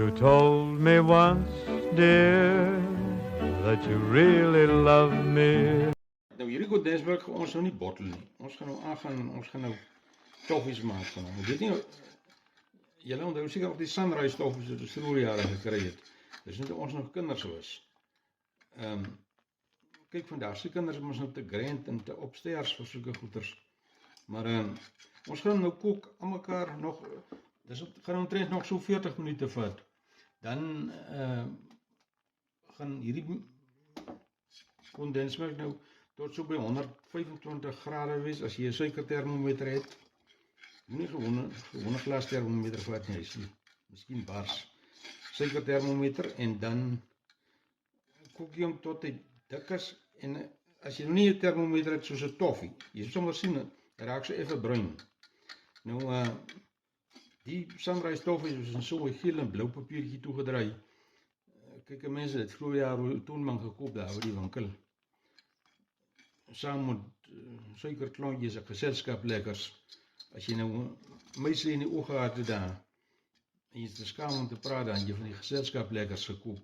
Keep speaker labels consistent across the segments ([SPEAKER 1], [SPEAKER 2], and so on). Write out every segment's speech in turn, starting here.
[SPEAKER 1] You told me once, dear, that you really love me.
[SPEAKER 2] Nou hierdie Godesberg gaan ons nou nie bottel nie. Ons gaan nou aangaan en ons gaan nou toffies maak van hom. Dit nie julle onthou seker of die Sunrise toffies wat ons vroeër jare gekry het. Dis net ons nog kinders was. Kyk vandag se kinders is ons nou te grand en te opstairs vir sulke goeders. Maar ons gaan nou kook aan mekaar nog dis gaan omtrent nog so 40 minute vat. Dan gaan hierdie kondensmelk nou tot so by 125 grade wees as jy 'n suikertermometer het. Nie gewone glas termometer vat nie, miskien bars. Suikertermometer en dan kook jy hom tot hy dik is en as jy nog nie 'n termometer het soos 'n toffie, jy sal sommer sien, hy raak so effe bruin. Nou die Sunrise toffies is in so 'n geel en blou papiertjie toegedraai. Kyk, mense het vroeër jaar toonbank gekoop daar by die winkel. Saam met suikerklontjies en geselskap lekkers. As jy nou meise in die oë gehad het daar, en jy is te skaam om te praat, dan jy van die geselskap lekkers gekoop.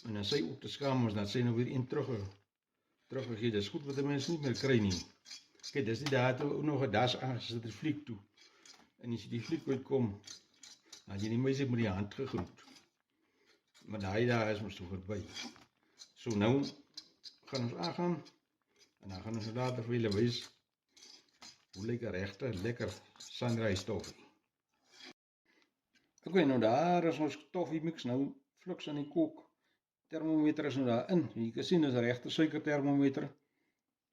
[SPEAKER 2] En dan sy ook te skaam was, dat sy nou weer een teruggegee. Dis goed wat die mens nie meer kry nie. Kyk, dis nie daar toe ook nog 'n das aangesit die fliek toe. En as jy die fliek uitkom, dan jy die meise met die hand gegroet. Maar daai daar is ons toe verby. So nou gaan ons aangaan, en dan gaan ons later vir julle wys hoe lyk 'n regte lekker Sunrise toffie. Ok, nou daar is ons toffie mix nou fliks aan die kook. Termometer is nou daar in. Jy kan sien dis 'n regte suikertermometer.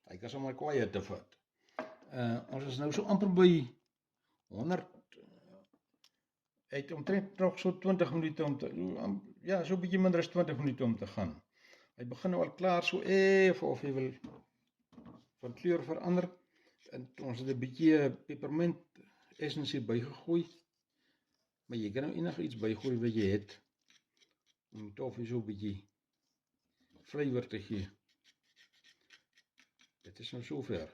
[SPEAKER 2] Hy kan sommer kwaai te vat. Ons is nou so amper by 100 het omtrent nog so 20 minute om te ja, so 'n bietjie minder as 20 minute om te gaan. Hy begin nou al klaar so of hy wil van kleur verander. En ons het 'n bietjie peppermint essensie bygegooi. Maar jy kan nou enige iets bygooi wat jy het om die toffie so 'n bietjie flavor te gee. Dit is nou sover.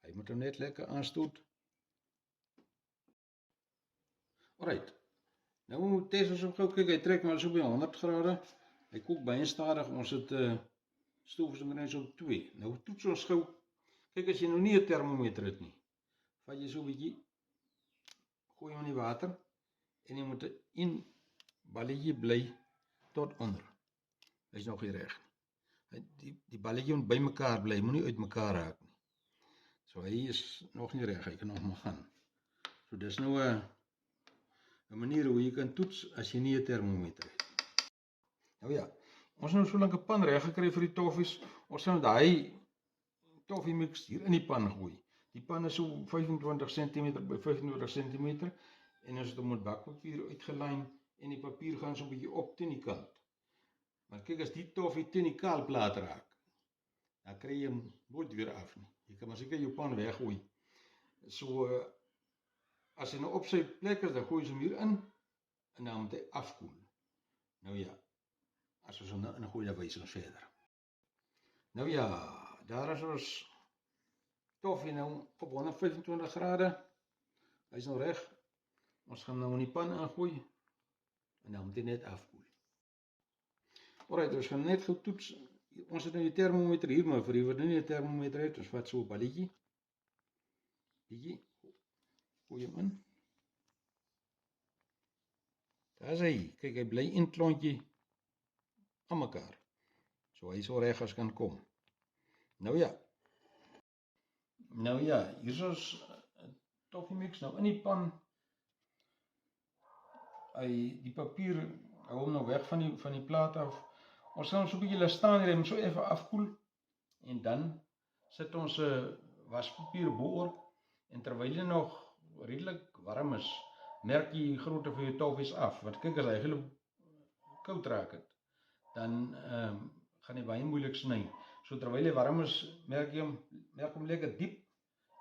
[SPEAKER 2] Hy moet hom net lekker aanstoot. Alright. Nou test ons hom gou, kyk, hy trek maar so by 100 grade. Hy kook baie stadig. Ons het stoofsingreins op 2. Nou toets ons gou. Kyk, as jy nou nie 'n termometer het nie, vat jy so 'n bietjie, gooi hom in die water en jy moet 'n balletjie bly tot onder. Hy is nog nie reg nie. Die balletjie moet by mekaar bly, moenie uit mekaar raak nie. So hy is nog nie reg, hy kan nog maar gaan. So dis nou 'n manier hoe jy kan toets as jy nie 'n termometer het. Nou ja, ons nou so lank 'n pan reg gekry vir die toffies. Ons sal daai toffie mix hier in die pan gooi. Die pan is so 25 cm by 25 cm en ons het hom met bakpapier uitgelyn en die papier gaan so 'n bietjie op teen die kant. Maar kyk, as die toffie teen die kaalplaat raak, dan kry jy hom nooit weer af nie. Jy kan maar seker jou pan weggooi. So as hy nou op sy plek is, dan gooi jy hom hier in en dan moet hy afkoel. Nou ja, as ons hom in gooi, dan wys ons verder. Nou ja, daar is ons toffie nou op 125 grade. Hy is nou reg. Ons gaan nou in die pan ingooi en dan moet hy net afkoel. Alright, ons gaan net gou toets. Ons het nou die termometer hier, maar vir die wat nie 'n termometer het, ons vat so 'n balletjie. Gooi hom in. Daar is hy. Kyk, hy bly een klontjie aan mekaar. So hy so reg as kan kom. Nou ja, hier is ons toffie mix nou in die pan. Die papier hou hom nou weg van die plaat af. Ons gaan hom so 'n bietjie laat staan hier, hy moet so effe afkoel. En dan sit ons waspapier bo-oor en terwyl hy nog redelik warm is, merk jy die grootte van jou toffies af. Want kyk, as hy heel koud raak het, dan gaan hy baie moeilik sny. So terwyl hy warm is, merk hom lekker diep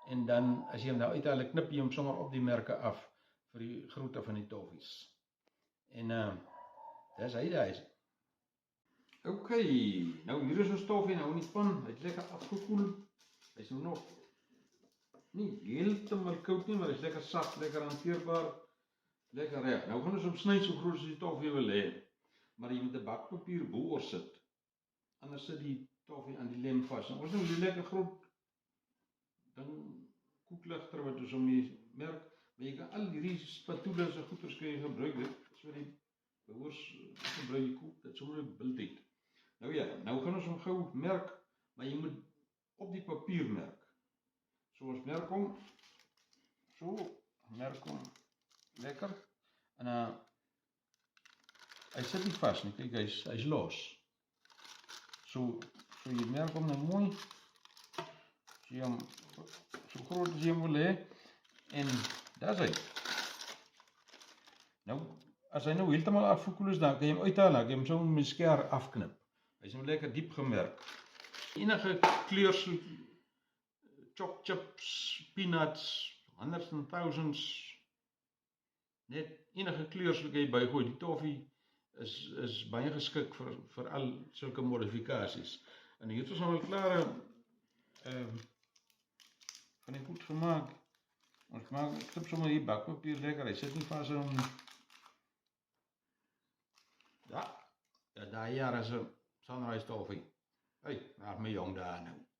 [SPEAKER 2] en dan as jy hom nou uithaal, knip jy hom sommer op die merke af vir die grootte van die toffies. En dis hy daar. Ok, nou hier is ons toffie nou in die pan. Hy het lekker afgekoel. Hy is nou nog nie heeltemal koud nie, maar hy is lekker sag, lekker hanteerbaar. Lekker ja. Nou gaan ons hom sny so groot as die toffee wil hê. Maar jy moet 'n bakpapier bo-oor sit. Anders sit die toffee aan die lem vas. Nou ons nou die lekker groot ding koekligter wat ons om die merk, maar jy kan al hierdie spatulas en goeders kan jy gebruik dit. Dis vir die behoors gebruik jy koek, dit sommer 'n beeld het. Nou ja, nou gaan ons hom gou merk, maar jy moet op die papier merk. So ons merk hom so, merk hom lekker en hy sit nie vas nie, kyk hy's los. So jy merk hom nou mooi. Jy hom so groot as jy hom wil hê en daar's hy. Nou as hy nou heeltemal afgekoel is, dan kan jy hom uithaal, dan kan jy hom so met 'n sker afknip. Hy's nou lekker diep gemerk. Enige kleur so choc chips, peanuts, hundreds and thousands, net enige kleur sal jy bygooi. Die toffee is baie geskik vir al sulke modifikasies. En hier het ons al klare van die goed gemaak. Ons maak, ek knip sommer hier bakpapier lekker, hy sit nie vas in hom nie. Ja, daai jaar is 'n sunrise toffee. Hey, maar my jong daar nou.